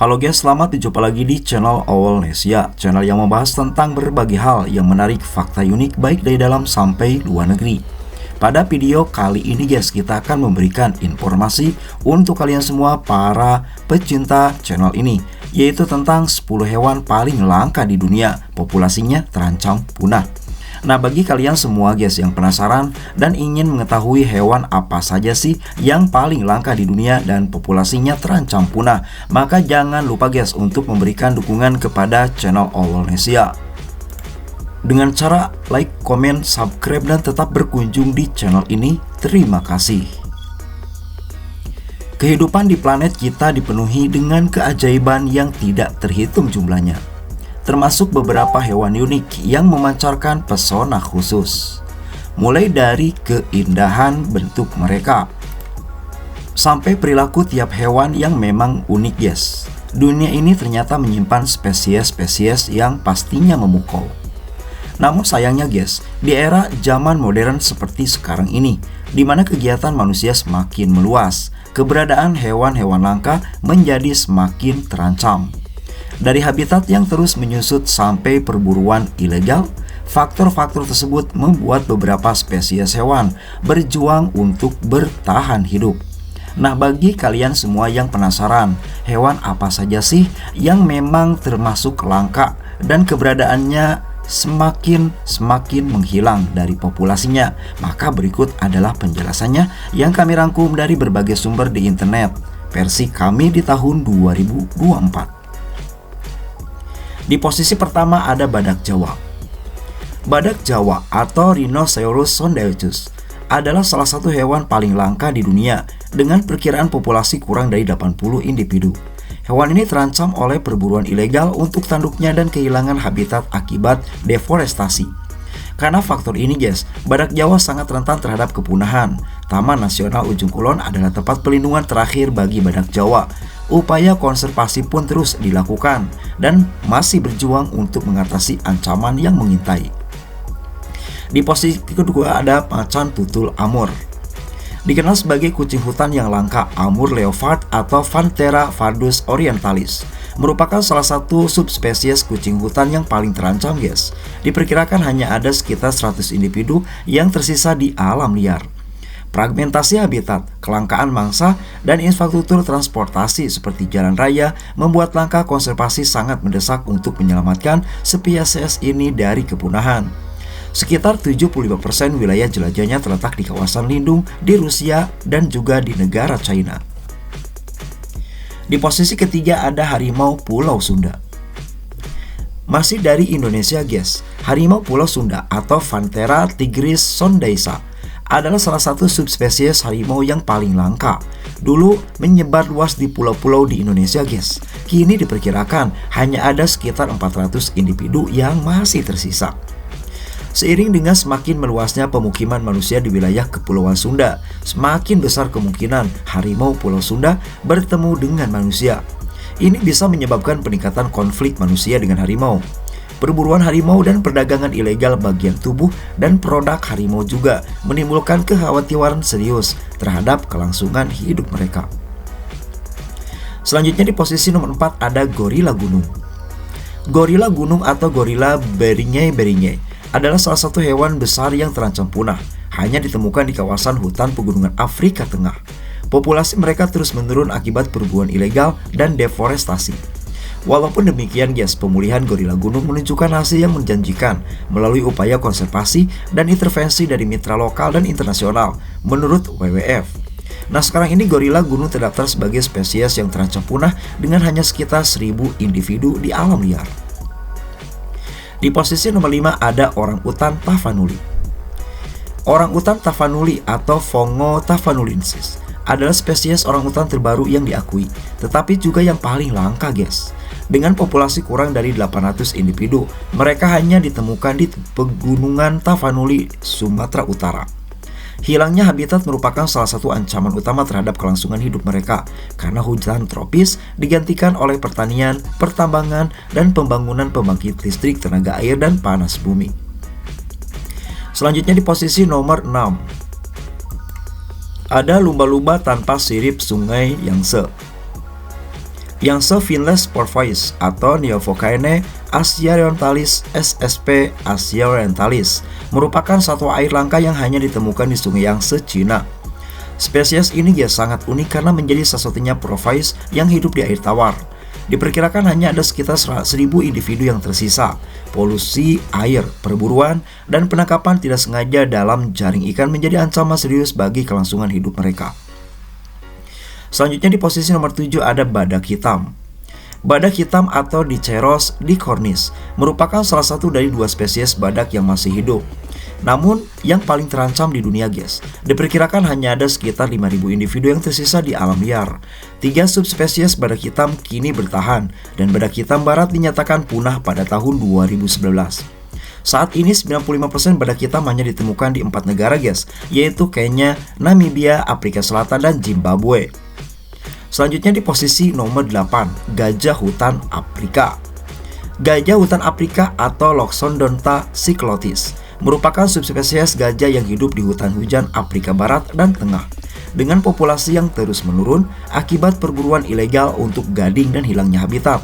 Halo guys, selamat berjumpa lagi di channel Awalnesia, channel yang membahas tentang berbagai hal yang menarik, fakta unik baik dari dalam sampai luar negeri. Pada video kali ini guys, kita akan memberikan informasi untuk kalian semua para pecinta channel ini, yaitu tentang 10 hewan paling langka di dunia, populasinya terancam punah. Nah, bagi kalian semua guys yang penasaran dan ingin mengetahui hewan apa saja sih yang paling langka di dunia dan populasinya terancam punah, maka jangan lupa guys untuk memberikan dukungan kepada channel Awalnesia dengan cara like, komen, subscribe, dan tetap berkunjung di channel ini. Terima kasih. Kehidupan di planet kita dipenuhi dengan keajaiban yang tidak terhitung jumlahnya, termasuk beberapa hewan unik yang memancarkan pesona khusus. Mulai dari keindahan bentuk mereka sampai perilaku tiap hewan yang memang unik guys. Dunia ini ternyata menyimpan spesies-spesies yang pastinya memukau. Namun sayangnya guys, di era zaman modern seperti sekarang ini, di mana kegiatan manusia semakin meluas, keberadaan hewan-hewan langka menjadi semakin terancam. Dari habitat yang terus menyusut sampai perburuan ilegal, faktor-faktor tersebut membuat beberapa spesies hewan berjuang untuk bertahan hidup. Nah, bagi kalian semua yang penasaran, hewan apa saja sih yang memang termasuk langka dan keberadaannya semakin menghilang dari populasinya, maka berikut adalah penjelasannya yang kami rangkum dari berbagai sumber di internet, versi kami di tahun 2024. Di posisi pertama ada badak Jawa. Badak Jawa atau Rhinoceros sondaicus adalah salah satu hewan paling langka di dunia dengan perkiraan populasi kurang dari 80 individu. Hewan ini terancam oleh perburuan ilegal untuk tanduknya dan kehilangan habitat akibat deforestasi. Karena faktor ini guys, badak Jawa sangat rentan terhadap kepunahan. Taman Nasional Ujung Kulon adalah tempat pelindungan terakhir bagi badak Jawa. Upaya konservasi pun terus dilakukan dan masih berjuang untuk mengatasi ancaman yang mengintai. Di posisi kedua ada macan tutul Amur. Dikenal sebagai kucing hutan yang langka, Amur leopard atau Panthera pardus orientalis merupakan salah satu subspesies kucing hutan yang paling terancam guys. Diperkirakan hanya ada sekitar 100 individu yang tersisa di alam liar. Fragmentasi habitat, kelangkaan mangsa, dan infrastruktur transportasi seperti jalan raya membuat langkah konservasi sangat mendesak untuk menyelamatkan spesies ini dari kepunahan. Sekitar 75% wilayah jelajahnya terletak di kawasan lindung di Rusia dan juga di negara China. Di posisi ketiga ada harimau Pulau Sunda. Masih dari Indonesia guys, harimau Pulau Sunda atau Panthera tigris sondaicus adalah salah satu subspesies harimau yang paling langka. Dulu menyebar luas di pulau-pulau di Indonesia guys. Kini diperkirakan hanya ada sekitar 400 individu yang masih tersisa. Seiring dengan semakin meluasnya pemukiman manusia di wilayah Kepulauan Sunda, semakin besar kemungkinan harimau Pulau Sunda bertemu dengan manusia. Ini bisa menyebabkan peningkatan konflik manusia dengan harimau, perburuan harimau, dan perdagangan ilegal bagian tubuh dan produk harimau juga menimbulkan kekhawatiran serius terhadap kelangsungan hidup mereka. Selanjutnya di posisi nomor 4 ada gorila gunung. Gorila gunung atau gorila beringai adalah salah satu hewan besar yang terancam punah, hanya ditemukan di kawasan hutan pegunungan Afrika Tengah. Populasi mereka terus menurun akibat perburuan ilegal dan deforestasi. Walaupun demikian guys, pemulihan gorila gunung menunjukkan hasil yang menjanjikan melalui upaya konservasi dan intervensi dari mitra lokal dan internasional menurut WWF. Nah, sekarang ini gorila gunung terdaftar sebagai spesies yang terancam punah dengan hanya sekitar 1000 individu di alam liar. Di posisi nomor 5 ada orangutan tavanuli. Orangutan tavanuli atau Fongo tavanulensis adalah spesies orangutan terbaru yang diakui, tetapi juga yang paling langka guys. Dengan populasi kurang dari 800 individu, mereka hanya ditemukan di pegunungan Tavanuli, Sumatera Utara. Hilangnya habitat merupakan salah satu ancaman utama terhadap kelangsungan hidup mereka, karena hutan tropis digantikan oleh pertanian, pertambangan, dan pembangunan pembangkit listrik tenaga air dan panas bumi. Selanjutnya di posisi nomor 6 ada lumba-lumba tanpa sirip Sungai Yangtze. Yangtze Finless Porpoise atau Neophocaena asiaorientalis SSP asiaorientalis merupakan satwa air langka yang hanya ditemukan di Sungai Yangtze, Cina. Spesies ini sangat unik karena menjadi satu-satunya porpoise yang hidup di air tawar. Diperkirakan hanya ada sekitar 1.000 individu yang tersisa. Polusi air, perburuan, dan penangkapan tidak sengaja dalam jaring ikan menjadi ancaman serius bagi kelangsungan hidup mereka. Selanjutnya di posisi nomor 7 ada badak hitam. Badak hitam atau Diceros dicornis merupakan salah satu dari 2 spesies badak yang masih hidup. Namun yang paling terancam di dunia, guys. Diperkirakan hanya ada sekitar 5.000 individu yang tersisa di alam liar. 3 subspesies badak hitam kini bertahan dan badak hitam barat dinyatakan punah pada tahun 2019. Saat ini 95% badak hitam hanya ditemukan di 4 negara, guys, yaitu Kenya, Namibia, Afrika Selatan, dan Zimbabwe. Selanjutnya di posisi nomor 8, gajah hutan Afrika. Gajah hutan Afrika atau Loxodonta cyclotis merupakan subspesies gajah yang hidup di hutan hujan Afrika Barat dan Tengah, dengan populasi yang terus menurun akibat perburuan ilegal untuk gading dan hilangnya habitat.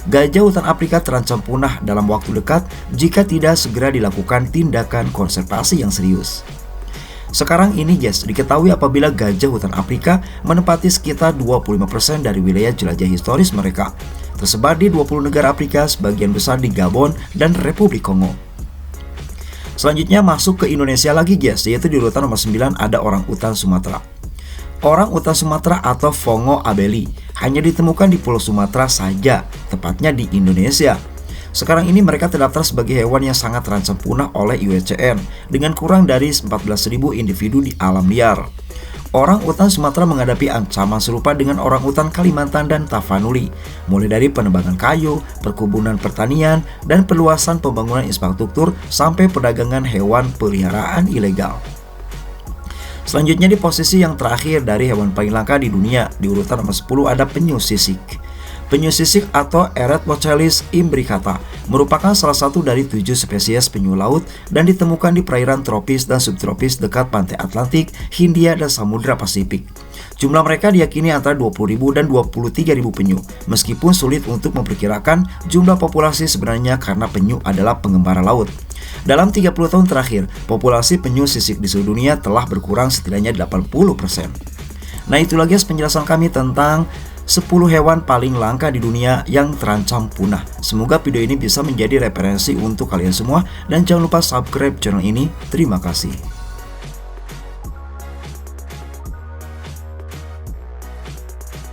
Gajah hutan Afrika terancam punah dalam waktu dekat jika tidak segera dilakukan tindakan konservasi yang serius. Sekarang ini, guys, diketahui apabila gajah hutan Afrika menempati sekitar 25% dari wilayah jelajah historis mereka, tersebar di 20 negara Afrika, sebagian besar di Gabon dan Republik Kongo. Selanjutnya masuk ke Indonesia lagi, guys, yaitu di urutan nomor 9 ada orang utan Sumatera. Orang utan Sumatera atau Fongo abeli hanya ditemukan di Pulau Sumatera saja, tepatnya di Indonesia. Sekarang ini mereka terdaftar sebagai hewan yang sangat terancam punah oleh IUCN dengan kurang dari 14.000 individu di alam liar. Orang utan Sumatera menghadapi ancaman serupa dengan orang utan Kalimantan dan Tapanuli, mulai dari penebangan kayu, perkebunan pertanian, dan perluasan pembangunan infrastruktur sampai perdagangan hewan peliharaan ilegal. Selanjutnya di posisi yang terakhir dari hewan paling langka di dunia, di urutan nomor 10 ada penyu sisik. Penyu sisik atau Eretmochelys imbricata merupakan salah satu dari 7 spesies penyu laut dan ditemukan di perairan tropis dan subtropis dekat pantai Atlantik, Hindia, dan Samudra Pasifik. Jumlah mereka diyakini antara 20.000 dan 23.000 penyu, meskipun sulit untuk memperkirakan jumlah populasi sebenarnya karena penyu adalah pengembara laut. Dalam 30 tahun terakhir, populasi penyu sisik di seluruh dunia telah berkurang setidaknya 80%. Nah, itulah guys penjelasan kami tentang 10 hewan paling langka di dunia yang terancam punah. Semoga video ini bisa menjadi referensi untuk kalian semua dan jangan lupa subscribe channel ini. Terima kasih.